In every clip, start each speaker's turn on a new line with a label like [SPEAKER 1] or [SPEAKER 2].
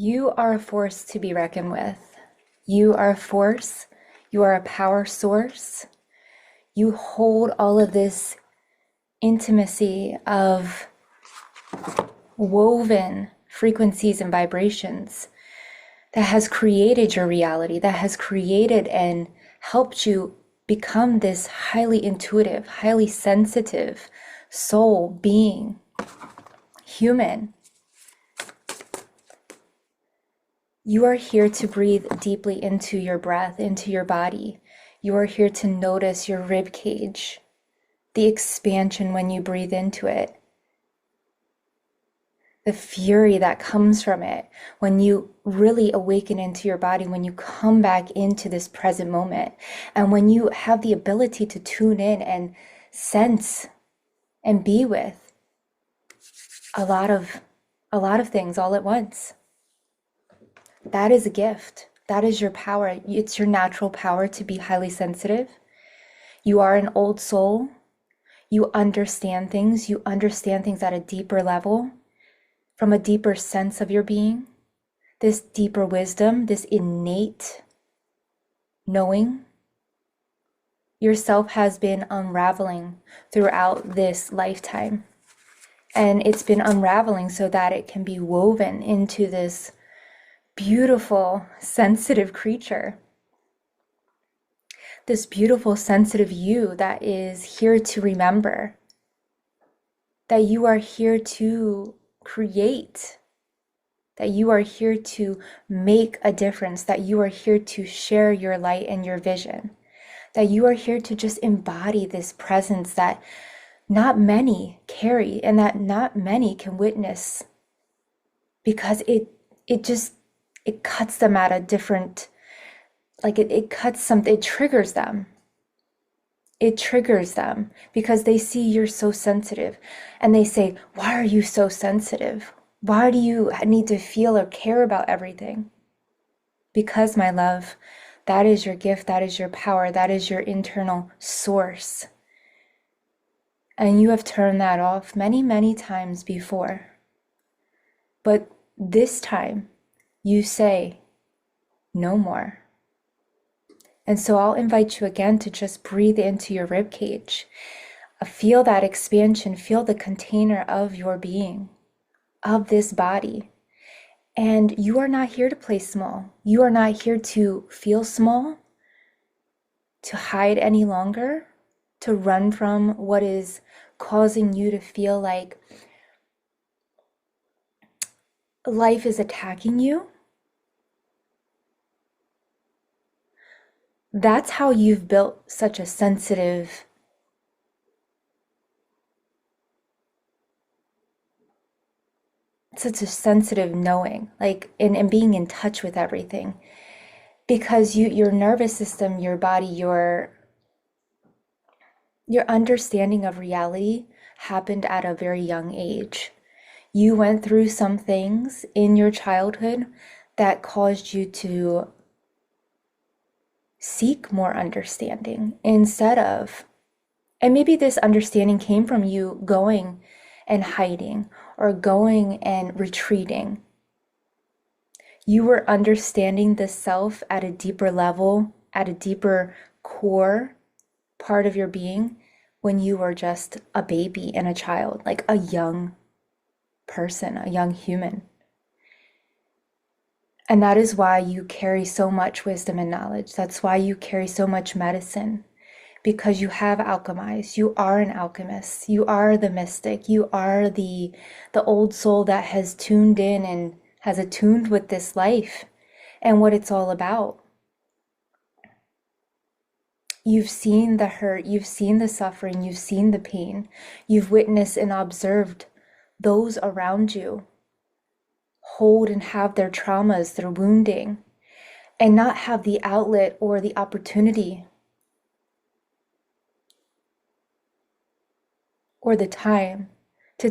[SPEAKER 1] You are a force to be reckoned with. You are a force. You are a power source. You hold all of this intimacy of woven frequencies and vibrations that has created your reality, that has created and helped you become this highly intuitive, highly sensitive soul being, human. You are here to breathe deeply into your breath, into your body. You are here to notice your rib cage, the expansion when you breathe into it, the fury that comes from it when you really awaken into your body, when you come back into this present moment, and when you have the ability to tune in and sense and be with a lot of things all at once. That is a gift. That is your power. It's your natural power to be highly sensitive. You are an old soul. You understand things. You understand things at a deeper level, from a deeper sense of your being, this deeper wisdom, this innate knowing. Yourself has been unraveling throughout this lifetime. And it's been unraveling so that it can be woven into this beautiful, sensitive creature. This beautiful, sensitive you that is here to remember, that you are here to create, that you are here to make a difference, that you are here to share your light and your vision, that you are here to just embody this presence that not many carry and that not many can witness, because it cuts them at a different, it cuts something, it triggers them. It triggers them because they see you're so sensitive and they say, why are you so sensitive? Why do you need to feel or care about everything? Because, my love, that is your gift, that is your power, that is your internal source. And you have turned that off many, many times before. But this time, you say, no more. And so I'll invite you again to just breathe into your rib cage. Feel that expansion, feel the container of your being, of this body. And you are not here to play small. You are not here to feel small, to hide any longer, to run from what is causing you to feel like life is attacking you. That's how you've built such a sensitive, knowing, and being in touch with everything. Because your nervous system, your body, your understanding of reality happened at a very young age. You went through some things in your childhood that caused you to seek more understanding instead of, and maybe this understanding came from you going and hiding or going and retreating. You were understanding the self at a deeper level, at a deeper core part of your being when you were just a baby and a child, like a young person, a young human. And that is why you carry so much wisdom and knowledge. That's why you carry so much medicine, because you have alchemized. You are an alchemist. You are the mystic. You are the old soul that has tuned in and has attuned with this life and what it's all about. You've seen the hurt, you've seen the suffering, you've seen the pain. You've witnessed and observed those around you hold and have their traumas, their wounding, and not have the outlet or the opportunity or the time to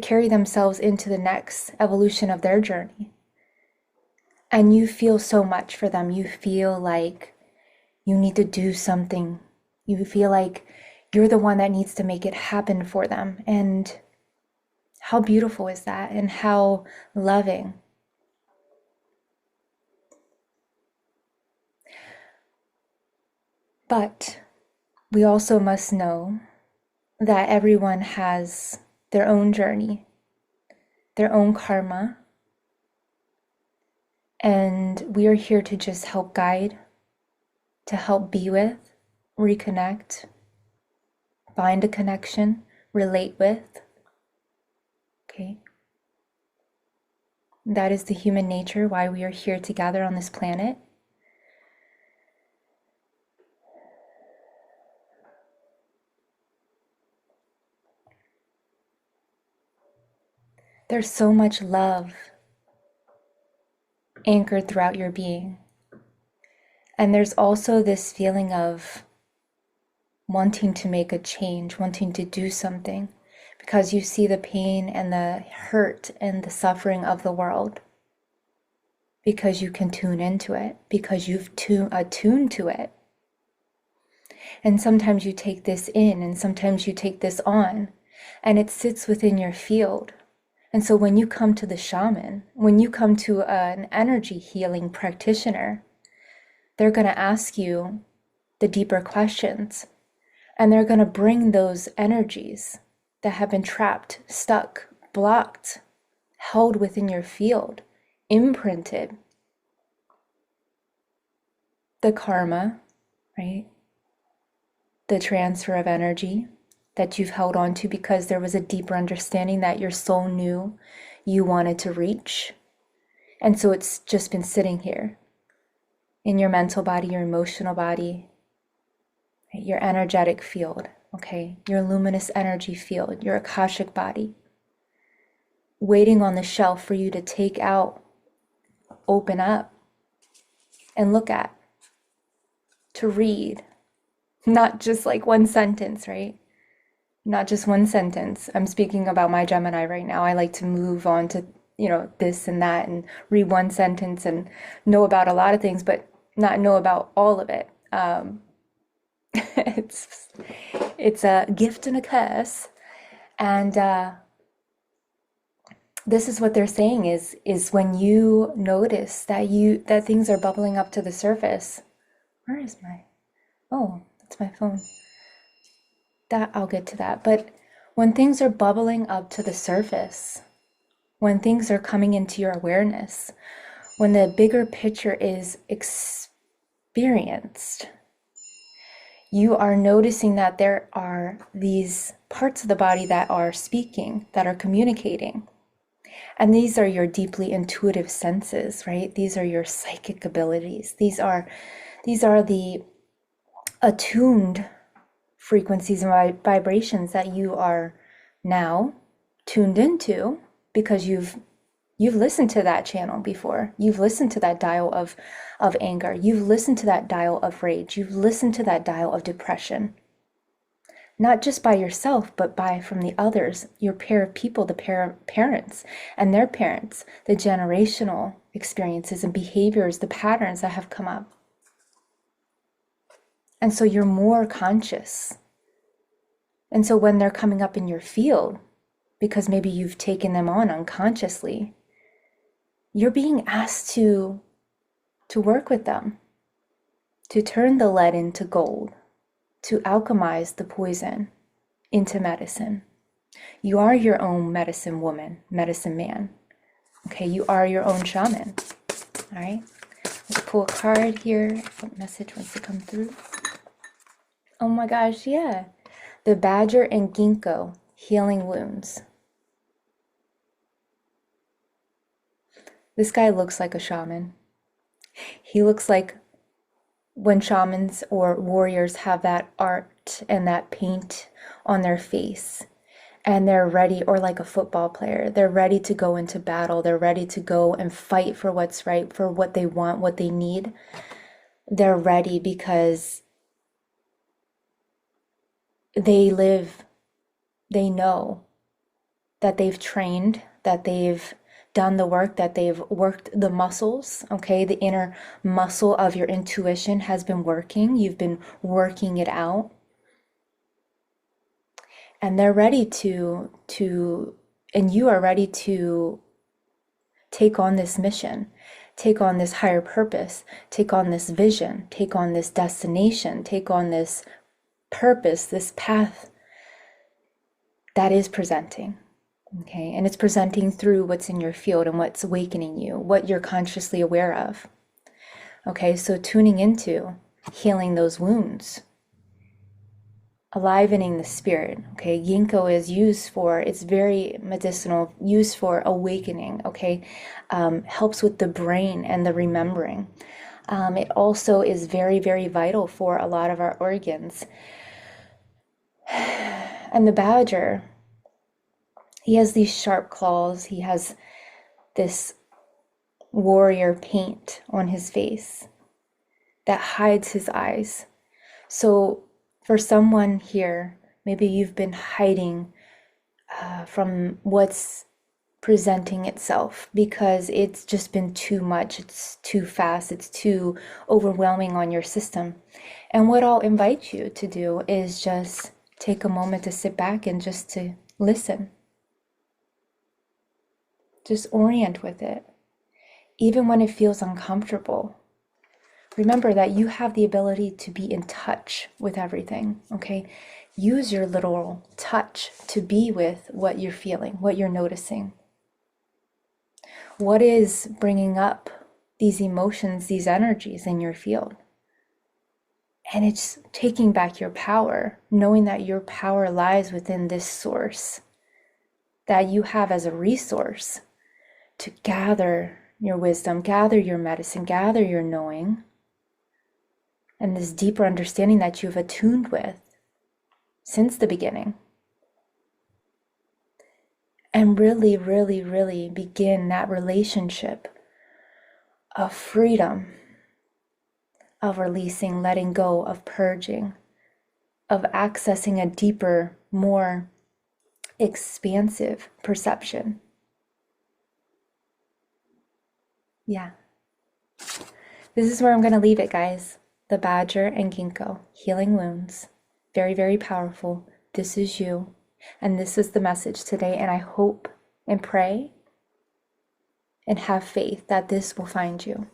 [SPEAKER 1] carry themselves into the next evolution of their journey. And you feel so much for them. You feel like you need to do something. You feel like you're the one that needs to make it happen for them. And how beautiful is that? And how loving. But we also must know that everyone has their own journey, their own karma, and we are here to just help guide, to help be with, reconnect, find a connection, relate with. Okay? That is the human nature, why we are here together on this planet. There's so much love anchored throughout your being. And there's also this feeling of wanting to make a change, wanting to do something, because you see the pain and the hurt and the suffering of the world, because you can tune into it, because you've attuned to it. And sometimes you take this in, and sometimes you take this on, and it sits within your field. And so when you come to the shaman, when you come to an energy healing practitioner, they're going to ask you the deeper questions, and they're going to bring those energies that have been trapped, stuck, blocked, held within your field, imprinted. The karma, right? The transfer of energy that you've held on to because there was a deeper understanding that your soul knew you wanted to reach. And so it's just been sitting here in your mental body, your emotional body, right? Your energetic field, okay? Your luminous energy field, your Akashic body, waiting on the shelf for you to take out, open up, and look at, to read. Not just like one sentence, right? Not just one sentence. I'm speaking about my Gemini right now. I like to move on to, this and that and read one sentence and know about a lot of things, but not know about all of it. It's a gift and a curse. And this is what they're saying is when you notice that things are bubbling up to the surface. Where is my, oh, that's my phone. That I'll get to that. But when things are bubbling up to the surface, when things are coming into your awareness, when the bigger picture is experienced, you are noticing that there are these parts of the body that are speaking, that are communicating. And these are your deeply intuitive senses, right? These are your psychic abilities. These are the attuned frequencies and vibrations that you are now tuned into because you've listened to that channel before. You've listened to that dial of anger. You've listened to that dial of rage. You've listened to that dial of depression. Not just by yourself, but from the others, your pair of people, the pair of parents and their parents, the generational experiences and behaviors, the patterns that have come up. And so you're more conscious. And so when they're coming up in your field, because maybe you've taken them on unconsciously, you're being asked to work with them, to turn the lead into gold, to alchemize the poison into medicine. You are your own medicine woman, medicine man. Okay, you are your own shaman. All right, let's pull a card here. What message wants to come through? Oh my gosh, yeah. The badger and ginkgo healing wounds. This guy looks like a shaman. He looks like when shamans or warriors have that art and that paint on their face and they're ready, or like a football player, they're ready to go into battle. They're ready to go and fight for what's right, for what they want, what they need. They're ready because they know that they've trained, that they've done the work, that they've worked the muscles, okay? The inner muscle of your intuition has been working. You've been working it out. And they're ready and you are ready to take on this mission. take on this higher purpose, take on this vision, take on this destination, take on this purpose, this path that is presenting. Okay, and it's presenting through what's in your field and what's awakening you, what you're consciously aware of. Okay, so tuning into healing those wounds, alivening the spirit. Okay, ginkgo is used for, it's very medicinal, used for awakening. Okay, helps with the brain and the remembering. It also is very, very vital for a lot of our organs. And the badger, he has these sharp claws. He has this warrior paint on his face that hides his eyes. So for someone here, maybe you've been hiding from what's presenting itself because it's just been too much, it's too fast, it's too overwhelming on your system. And what I'll invite you to do is just take a moment to sit back and just to listen. Just orient with it. Even when it feels uncomfortable, remember that you have the ability to be in touch with everything, okay? Use your little touch to be with what you're feeling, what you're noticing. What is bringing up these emotions, these energies in your field? And it's taking back your power, knowing that your power lies within this source that you have as a resource to gather your wisdom, gather your medicine, gather your knowing, and this deeper understanding that you've attuned with since the beginning. And really, really, really begin that relationship of freedom, of releasing, letting go, of purging, of accessing a deeper, more expansive perception. Yeah. This is where I'm going to leave it, guys. The badger and ginkgo, healing wounds. Very, very powerful. This is you. And this is the message today. And I hope and pray and have faith that this will find you.